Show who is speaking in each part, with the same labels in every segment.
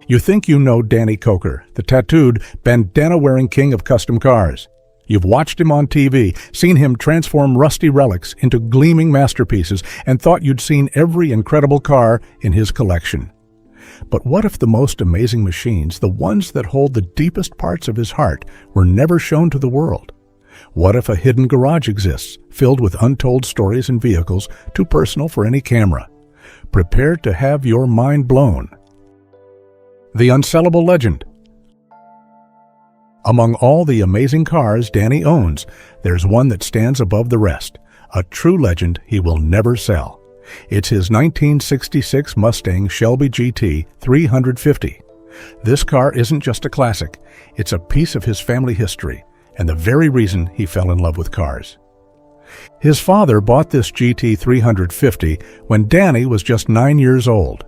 Speaker 1: You think you know Danny Koker, the tattooed, bandana-wearing king of custom cars. You've watched him on TV, seen him transform rusty relics into gleaming masterpieces, and thought you'd seen every incredible car in his collection. But what if the most amazing machines, the ones that hold the deepest parts of his heart, were never shown to the world? What if a hidden garage exists, filled with untold stories and vehicles, too personal for any camera? Prepare to have your mind blown. The unsellable legend. Among all the amazing cars Danny owns, there's one that stands above the rest, a true legend he will never sell. It's his 1966 Mustang Shelby GT 350. This car isn't just a classic, it's a piece of his family history, and the very reason he fell in love with cars. His father bought this GT 350 when Danny was just 9 years old.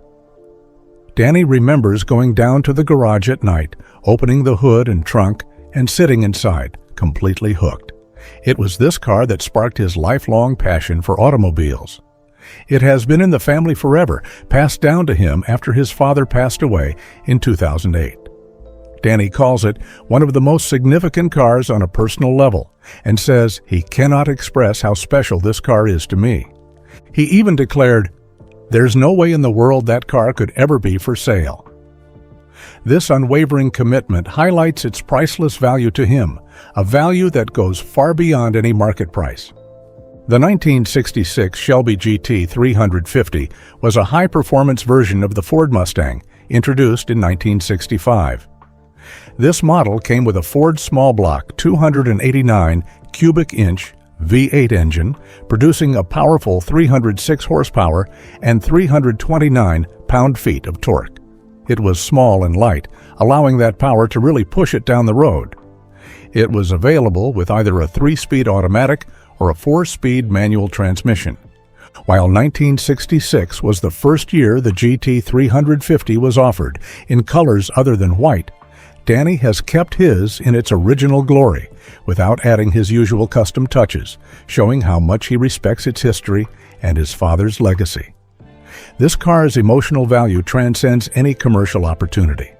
Speaker 1: Danny remembers going down to the garage at night, opening the hood and trunk, and sitting inside, completely hooked. It was this car that sparked his lifelong passion for automobiles. It has been in the family forever, passed down to him after his father passed away in 2008. Danny calls it one of the most significant cars on a personal level, and says he cannot express how special this car is to me. He even declared, "There's no way in the world that car could ever be for sale." This unwavering commitment highlights its priceless value to him, a value that goes far beyond any market price. The 1966 Shelby GT 350 was a high-performance version of the Ford Mustang, introduced in 1965. This model came with a Ford small block 289 cubic inch V8 engine, producing a powerful 306 horsepower and 329 pound-feet of torque. It was small and light, allowing that power to really push it down the road. It was available with either a 3-speed automatic or a 4-speed manual transmission. While 1966 was the first year the GT 350 was offered in colors other than white, Danny has kept his in its original glory, without adding his usual custom touches, showing how much he respects its history and his father's legacy. This car's emotional value transcends any commercial opportunity.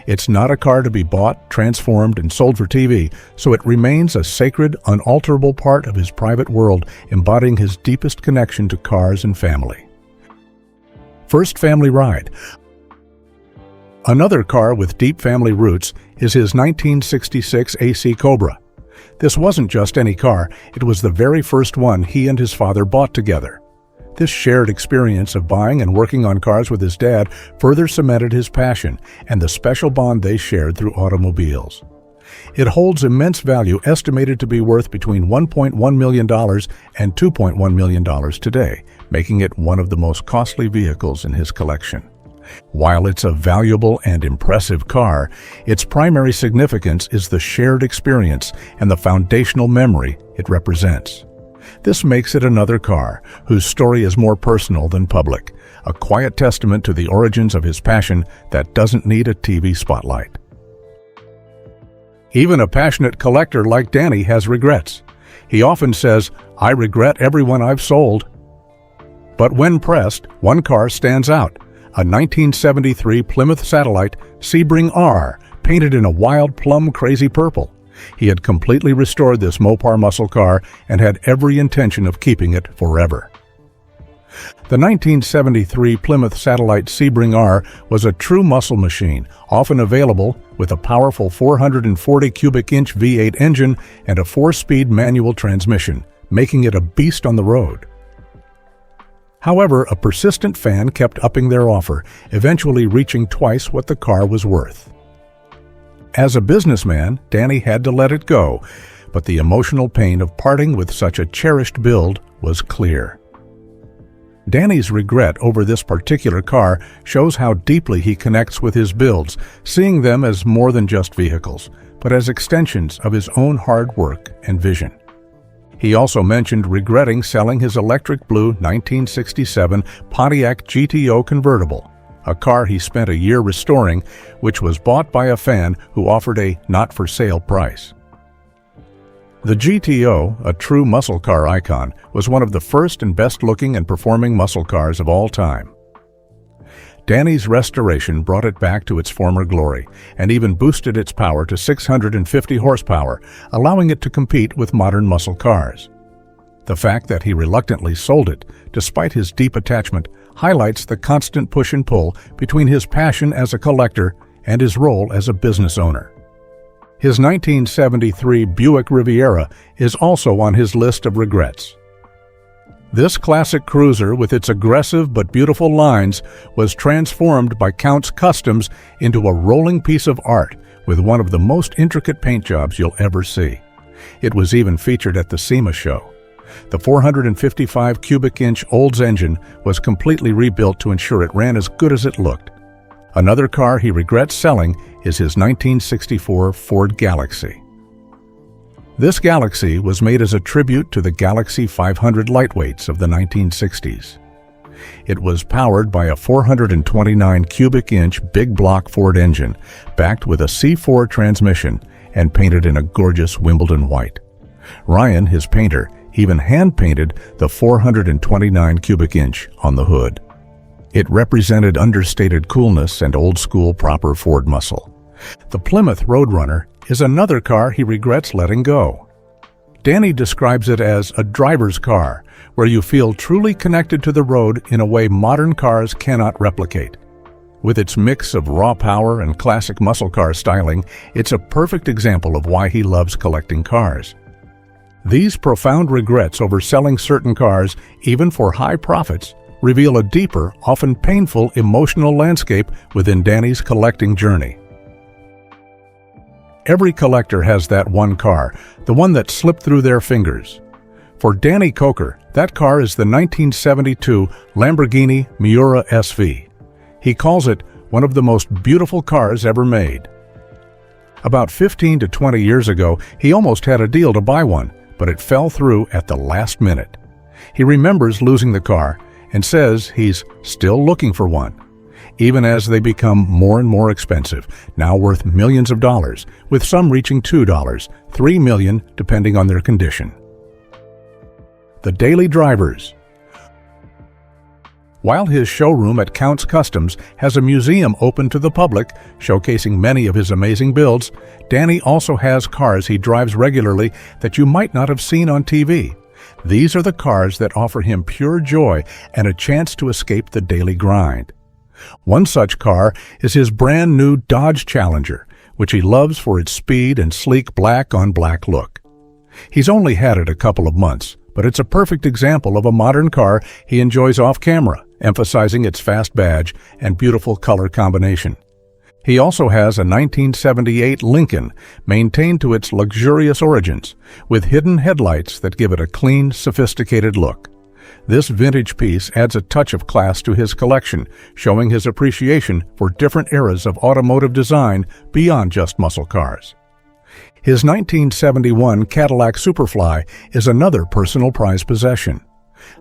Speaker 1: It's not a car to be bought, transformed, and sold for TV, so it remains a sacred, unalterable part of his private world, embodying his deepest connection to cars and family. First family ride. Another car with deep family roots is his 1966 AC Cobra. This wasn't just any car, it was the very first one he and his father bought together. This shared experience of buying and working on cars with his dad further cemented his passion and the special bond they shared through automobiles. It holds immense value, estimated to be worth between $1.1 million and $2.1 million today, making it one of the most costly vehicles in his collection. While it's a valuable and impressive car, its primary significance is the shared experience and the foundational memory it represents. This makes it another car whose story is more personal than public, a quiet testament to the origins of his passion that doesn't need a TV spotlight. Even a passionate collector like Danny has regrets. He often says, "I regret every one I've sold." But when pressed, one car stands out, a 1973 Plymouth Satellite Sebring R, painted in a wild plum-crazy purple. He had completely restored this Mopar muscle car and had every intention of keeping it forever. The 1973 Plymouth Satellite Sebring R was a true muscle machine, often available with a powerful 440 cubic inch V8 engine and a 4-speed manual transmission, making it a beast on the road. However, a persistent fan kept upping their offer, eventually reaching twice what the car was worth. As a businessman, Danny had to let it go, but the emotional pain of parting with such a cherished build was clear. Danny's regret over this particular car shows how deeply he connects with his builds, seeing them as more than just vehicles, but as extensions of his own hard work and vision. He also mentioned regretting selling his electric blue 1967 Pontiac GTO convertible, a car he spent a year restoring, which was bought by a fan who offered a not-for-sale price. The GTO, a true muscle car icon, was one of the first and best-looking and performing muscle cars of all time. Danny's restoration brought it back to its former glory and even boosted its power to 650 horsepower, allowing it to compete with modern muscle cars. The fact that he reluctantly sold it, despite his deep attachment, highlights the constant push and pull between his passion as a collector and his role as a business owner. His 1973 Buick Riviera is also on his list of regrets. This classic cruiser, with its aggressive but beautiful lines, was transformed by Count's Customs into a rolling piece of art with one of the most intricate paint jobs you'll ever see. It was even featured at the SEMA show. The 455 cubic inch Olds engine was completely rebuilt to ensure it ran as good as it looked. Another car he regrets selling is his 1964 Ford Galaxy. This Galaxy was made as a tribute to the Galaxy 500 lightweights of the 1960s. It was powered by a 429 cubic inch big block Ford engine, backed with a C4 transmission and painted in a gorgeous Wimbledon white. Ryan, his painter, even hand-painted the 429 cubic inch on the hood. It represented understated coolness and old-school proper Ford muscle. The Plymouth Roadrunner is another car he regrets letting go. Danny describes it as a driver's car, where you feel truly connected to the road in a way modern cars cannot replicate. With its mix of raw power and classic muscle car styling, it's a perfect example of why he loves collecting cars. These profound regrets over selling certain cars, even for high profits, reveal a deeper, often painful, emotional landscape within Danny's collecting journey. Every collector has that one car, the one that slipped through their fingers. For Danny Koker, that car is the 1972 Lamborghini Miura SV. He calls it one of the most beautiful cars ever made. About 15 to 20 years ago, he almost had a deal to buy one, but it fell through at the last minute. He remembers losing the car and says he's still looking for one, even as they become more and more expensive, now worth millions of dollars, with some reaching $2, $3 million, depending on their condition. The Daily Drivers. While his showroom at Count's Customs has a museum open to the public, showcasing many of his amazing builds, Danny also has cars he drives regularly that you might not have seen on TV. These are the cars that offer him pure joy and a chance to escape the daily grind. One such car is his brand new Dodge Challenger, which he loves for its speed and sleek black-on-black look. He's only had it a couple of months, but it's a perfect example of a modern car he enjoys off-camera, emphasizing its fast badge and beautiful color combination. He also has a 1978 Lincoln, maintained to its luxurious origins, with hidden headlights that give it a clean, sophisticated look. This vintage piece adds a touch of class to his collection, showing his appreciation for different eras of automotive design beyond just muscle cars. His 1971 Cadillac Superfly is another personal prized possession.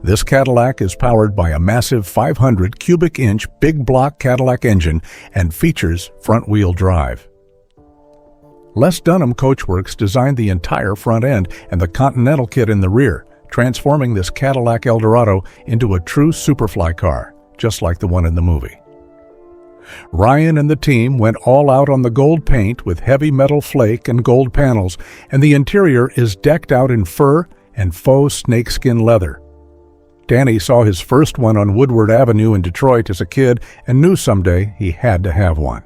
Speaker 1: This Cadillac is powered by a massive 500 cubic inch big block Cadillac engine and features front-wheel drive. Les Dunham Coachworks designed the entire front end and the Continental kit in the rear, transforming this Cadillac Eldorado into a true Superfly car, just like the one in the movie. Ryan and the team went all out on the gold paint with heavy metal flake and gold panels, and the interior is decked out in fur and faux snakeskin leather. Danny saw his first one on Woodward Avenue in Detroit as a kid and knew someday he had to have one.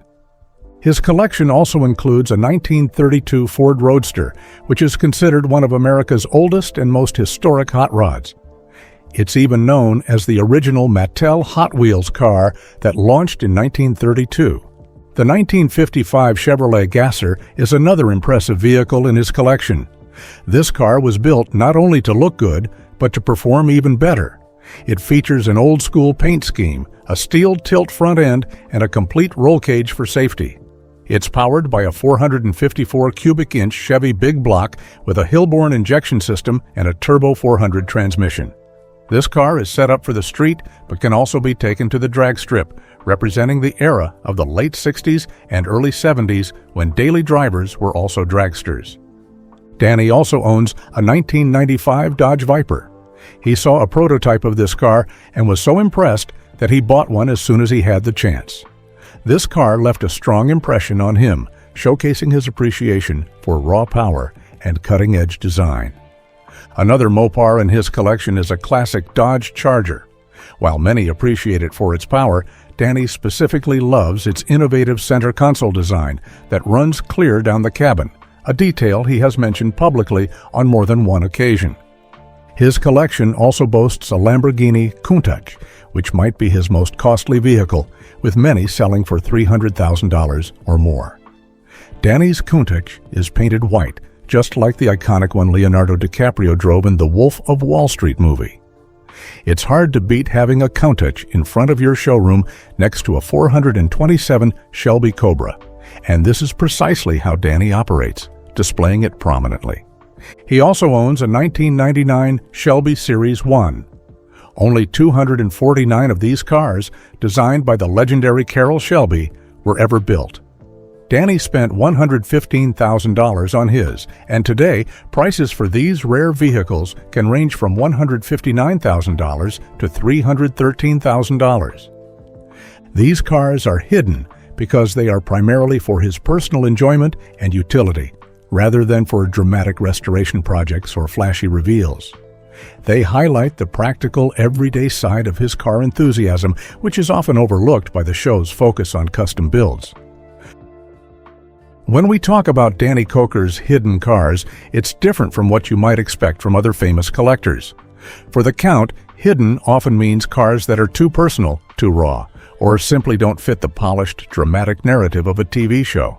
Speaker 1: His collection also includes a 1932 Ford Roadster, which is considered one of America's oldest and most historic hot rods. It's even known as the original Mattel Hot Wheels car that launched in 1932. The 1955 Chevrolet Gasser is another impressive vehicle in his collection. This car was built not only to look good, but to perform even better. It features an old-school paint scheme, a steel tilt front end, and a complete roll cage for safety. It's powered by a 454 cubic inch Chevy big block with a Hillborn injection system and a turbo 400 transmission. This car is set up for the street, but can also be taken to the drag strip, representing the era of the late 60s and early 70s when daily drivers were also dragsters. Danny also owns a 1995 Dodge Viper. He saw a prototype of this car and was so impressed that he bought one as soon as he had the chance. This car left a strong impression on him, showcasing his appreciation for raw power and cutting-edge design. Another Mopar in his collection is a classic Dodge Charger. While many appreciate it for its power, Danny specifically loves its innovative center console design that runs clear down the cabin, a detail he has mentioned publicly on more than one occasion. His collection also boasts a Lamborghini Countach, which might be his most costly vehicle, with many selling for $300,000 or more. Danny's Countach is painted white, just like the iconic one Leonardo DiCaprio drove in the Wolf of Wall Street movie. It's hard to beat having a Countach in front of your showroom next to a 427 Shelby Cobra, and this is precisely how Danny operates, displaying it prominently. He also owns a 1999 Shelby Series 1. Only 249 of these cars, designed by the legendary Carroll Shelby, were ever built. Danny spent $115,000 on his, and today, prices for these rare vehicles can range from $159,000 to $313,000. These cars are hidden because they are primarily for his personal enjoyment and utility, rather than for dramatic restoration projects or flashy reveals. They highlight the practical, everyday side of his car enthusiasm, which is often overlooked by the show's focus on custom builds. When we talk about Danny Koker's hidden cars, it's different from what you might expect from other famous collectors. For the Count, hidden often means cars that are too personal, too raw, or simply don't fit the polished, dramatic narrative of a TV show.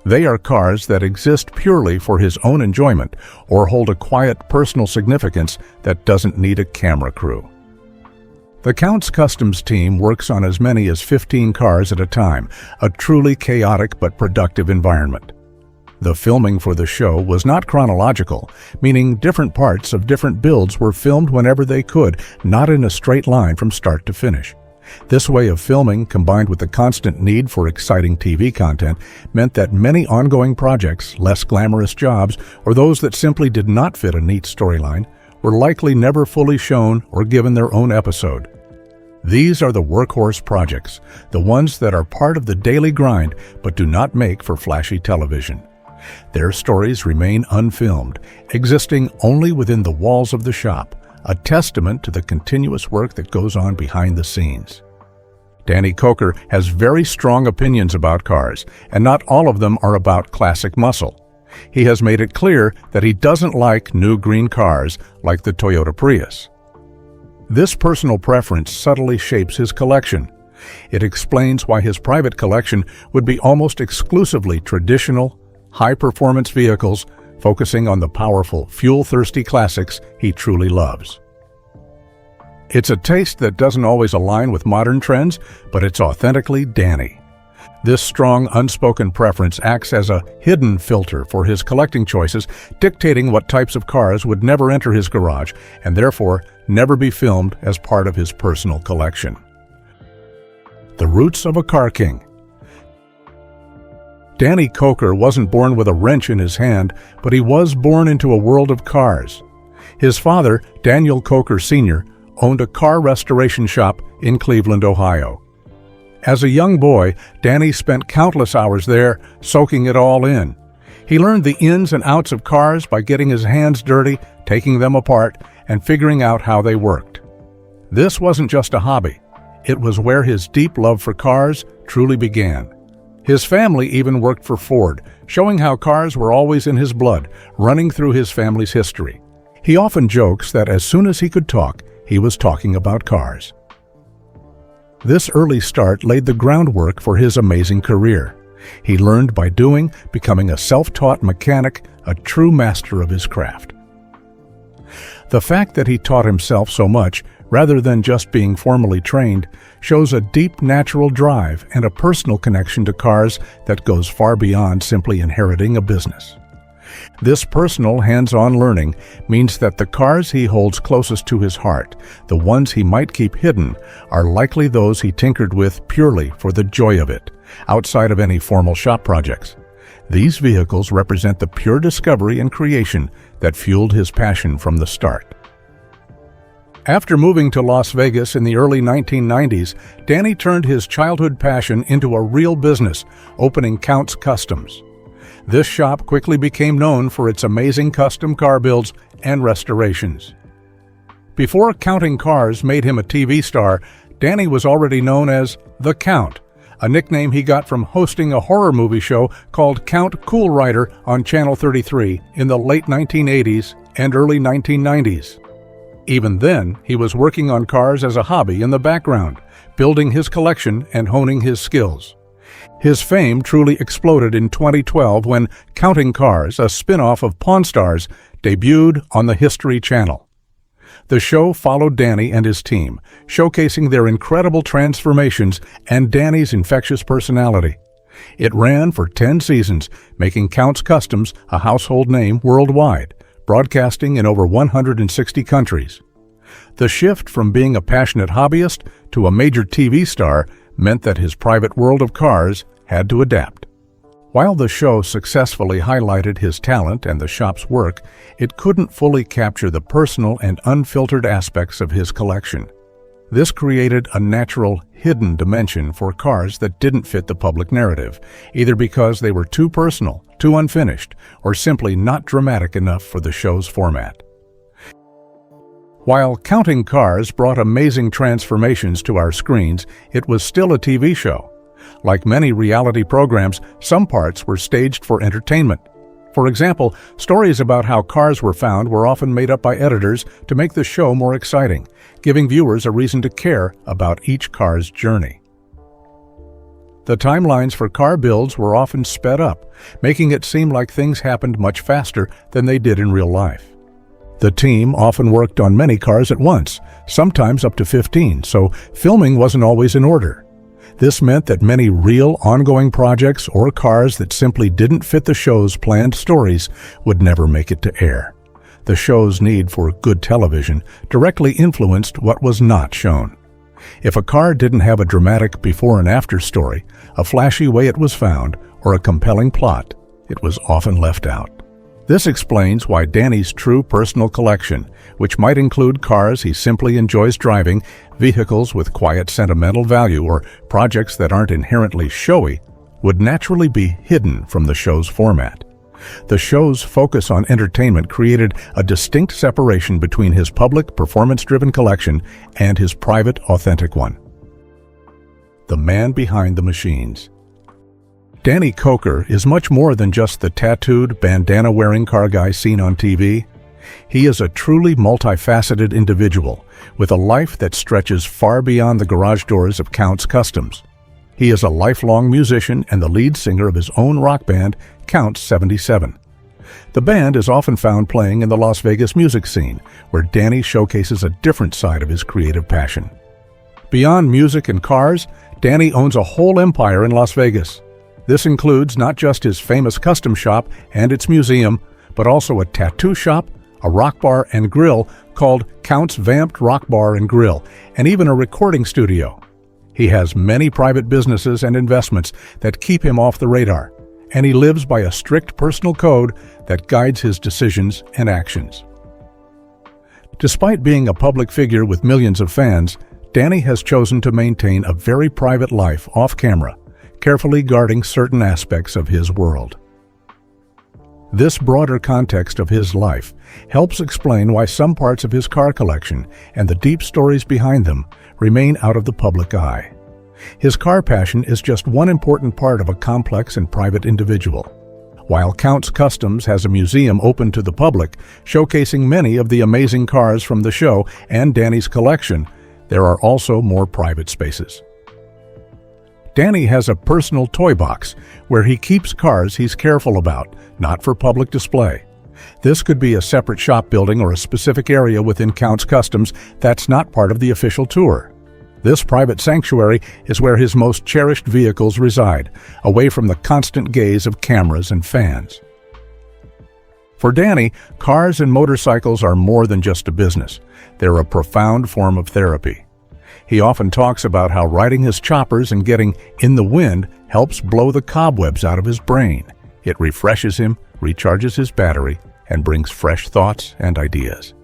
Speaker 1: They are cars that exist purely for his own enjoyment or hold a quiet personal significance that doesn't need a camera crew. The Count's customs team works on as many as 15 cars at a time, a truly chaotic but productive environment. The filming for the show was not chronological, meaning different parts of different builds were filmed whenever they could, not in a straight line from start to finish. This way of filming, combined with the constant need for exciting TV content, meant that many ongoing projects, less glamorous jobs, or those that simply did not fit a neat storyline, were likely never fully shown or given their own episode. These are the workhorse projects, the ones that are part of the daily grind but do not make for flashy television. Their stories remain unfilmed, existing only within the walls of the shop, a testament to the continuous work that goes on behind the scenes. Danny Koker has very strong opinions about cars, and not all of them are about classic muscle. He has made it clear that he doesn't like new green cars like the Toyota Prius. This personal preference subtly shapes his collection. It explains why his private collection would be almost exclusively traditional, high-performance vehicles, focusing on the powerful, fuel-thirsty classics he truly loves. It's a taste that doesn't always align with modern trends, but it's authentically Danny. This strong, unspoken preference acts as a hidden filter for his collecting choices, dictating what types of cars would never enter his garage and therefore never be filmed as part of his personal collection. The roots of a car king. Danny Koker wasn't born with a wrench in his hand, but he was born into a world of cars. His father, Daniel Koker Sr., owned a car restoration shop in Cleveland, Ohio. As a young boy, Danny spent countless hours there, soaking it all in. He learned the ins and outs of cars by getting his hands dirty, taking them apart, and figuring out how they worked. This wasn't just a hobby. It was where his deep love for cars truly began. His family even worked for Ford, showing how cars were always in his blood, running through his family's history. He often jokes that as soon as he could talk, he was talking about cars. This early start laid the groundwork for his amazing career. He learned by doing, becoming a self-taught mechanic, a true master of his craft. The fact that he taught himself so much, rather than just being formally trained, shows a deep natural drive and a personal connection to cars that goes far beyond simply inheriting a business. This personal, hands-on learning means that the cars he holds closest to his heart, the ones he might keep hidden, are likely those he tinkered with purely for the joy of it, outside of any formal shop projects. These vehicles represent the pure discovery and creation that fueled his passion from the start. After moving to Las Vegas in the early 1990s, Danny turned his childhood passion into a real business, opening Count's Customs. This shop quickly became known for its amazing custom car builds and restorations. Before Counting Cars made him a TV star, Danny was already known as The Count, a nickname he got from hosting a horror movie show called Count Cool Rider on Channel 33 in the late 1980s and early 1990s. Even then, he was working on cars as a hobby in the background, building his collection and honing his skills. His fame truly exploded in 2012 when Counting Cars, a spin-off of Pawn Stars, debuted on the History Channel. The show followed Danny and his team, showcasing their incredible transformations and Danny's infectious personality. It ran for 10 seasons, making Count's Customs a household name worldwide, broadcasting in over 160 countries. The shift from being a passionate hobbyist to a major TV star meant that his private world of cars had to adapt. While the show successfully highlighted his talent and the shop's work, it couldn't fully capture the personal and unfiltered aspects of his collection. This created a natural, hidden dimension for cars that didn't fit the public narrative, either because they were too personal, too unfinished, or simply not dramatic enough for the show's format. While Counting Cars brought amazing transformations to our screens, it was still a TV show. Like many reality programs, some parts were staged for entertainment. For example, stories about how cars were found were often made up by editors to make the show more exciting, giving viewers a reason to care about each car's journey. The timelines for car builds were often sped up, making it seem like things happened much faster than they did in real life. The team often worked on many cars at once, sometimes up to 15, so filming wasn't always in order. This meant that many real, ongoing projects or cars that simply didn't fit the show's planned stories would never make it to air. The show's need for good television directly influenced what was not shown. If a car didn't have a dramatic before and after story, a flashy way it was found, or a compelling plot, it was often left out. This explains why Danny's true personal collection, which might include cars he simply enjoys driving, vehicles with quiet sentimental value, or projects that aren't inherently showy, would naturally be hidden from the show's format. The show's focus on entertainment created a distinct separation between his public, performance-driven collection and his private, authentic one. The man behind the machines. Danny Koker is much more than just the tattooed, bandana-wearing car guy seen on TV. He is a truly multifaceted individual with a life that stretches far beyond the garage doors of Count's Customs. He is a lifelong musician and the lead singer of his own rock band, Count 77. The band is often found playing in the Las Vegas music scene, where Danny showcases a different side of his creative passion. Beyond music and cars, Danny owns a whole empire in Las Vegas. This includes not just his famous custom shop and its museum, but also a tattoo shop, a rock bar and grill called Count's Vamped Rock Bar and Grill, and even a recording studio. He has many private businesses and investments that keep him off the radar, and he lives by a strict personal code that guides his decisions and actions. Despite being a public figure with millions of fans, Danny has chosen to maintain a very private life off camera, carefully guarding certain aspects of his world. This broader context of his life helps explain why some parts of his car collection and the deep stories behind them remain out of the public eye. His car passion is just one important part of a complex and private individual. While Count's Customs has a museum open to the public, showcasing many of the amazing cars from the show and Danny's collection, there are also more private spaces. Danny has a personal toy box where he keeps cars he's careful about, not for public display. This could be a separate shop building or a specific area within Count's Customs that's not part of the official tour. This private sanctuary is where his most cherished vehicles reside, away from the constant gaze of cameras and fans. For Danny, cars and motorcycles are more than just a business. They're a profound form of therapy. He often talks about how riding his choppers and getting in the wind helps blow the cobwebs out of his brain. It refreshes him, recharges his battery, and brings fresh thoughts and ideas.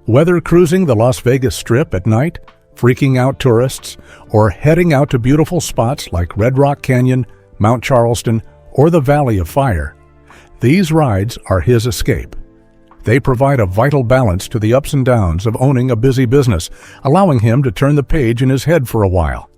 Speaker 1: Whether cruising the Las Vegas Strip at night, freaking out tourists, or heading out to beautiful spots like Red Rock Canyon, Mount Charleston, or the Valley of Fire, these rides are his escape. They provide a vital balance to the ups and downs of owning a busy business, allowing him to turn the page in his head for a while.